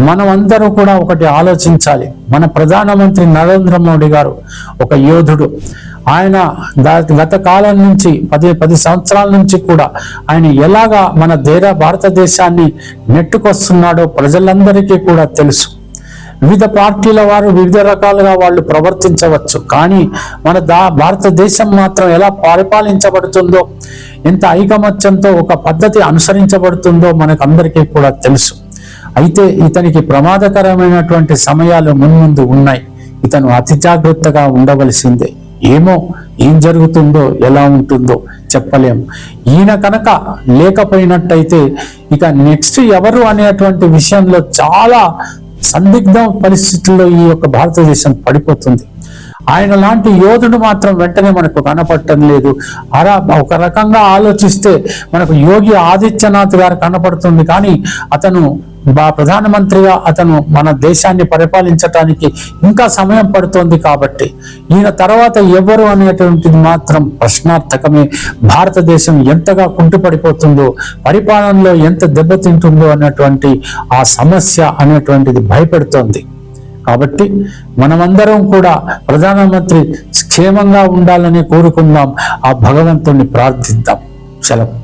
మనమందరూ కూడా ఒకటి ఆలోచించాలి. మన ప్రధానమంత్రి నరేంద్ర మోడీ గారు ఒక యోధుడు. ఆయన గత కాలం నుంచి 10 సంవత్సరాల నుంచి కూడా ఆయన ఎలాగా మన భారతదేశాన్ని నెట్టుకొస్తున్నాడో ప్రజలందరికీ కూడా తెలుసు. వివిధ పార్టీల వారు వివిధ రకాలుగా వాళ్ళు ప్రవర్తించవచ్చు, కానీ మన భారతదేశం మాత్రం ఎలా పరిపాలించబడుతుందో, ఎంత ఐకమత్యంతో ఒక పద్ధతి అనుసరించబడుతుందో మనకు అందరికీ కూడా తెలుసు. అయితే ఇతనికి ప్రమాదకరమైనటువంటి సమయాలు మున్ముందు ఉన్నాయి. ఇతను అతి జాగ్రత్తగా ఉండవలసిందే. ఏం జరుగుతుందో ఎలా ఉంటుందో చెప్పలేము. ఈయన కనుక లేకపోయినట్టయితే ఇక నెక్స్ట్ ఎవరు అనేటువంటి విషయంలో చాలా సందిగ్ధ పరిస్థితుల్లో ఈ యొక్క భారతదేశం పడిపోతుంది. ఆయన లాంటి యోధుడు మాత్రం వెంటనే మనకు కనపడటం లేదు. ఒక రకంగా ఆలోచిస్తే మనకు యోగి ఆదిత్యనాథ్ గారు కనపడుతుంది, కానీ అతను ప్రధానమంత్రిగా అతను మన దేశాన్ని పరిపాలించటానికి ఇంకా సమయం పడుతోంది. కాబట్టి ఈయన తర్వాత ఎవరు అనేటువంటిది మాత్రం ప్రశ్నార్థకమే. భారతదేశం ఎంతగా కుంటుపడిపోతుందో, పరిపాలనలో ఎంత దెబ్బతింటుందో అనేటువంటి ఆ సమస్య అనేటువంటిది భయపెడుతోంది. కాబట్టి మనమందరం కూడా ప్రధానమంత్రి క్షేమంగా ఉండాలని కోరుకుందాం. ఆ భగవంతుణ్ణి ప్రార్థిద్దాం. సెలవు.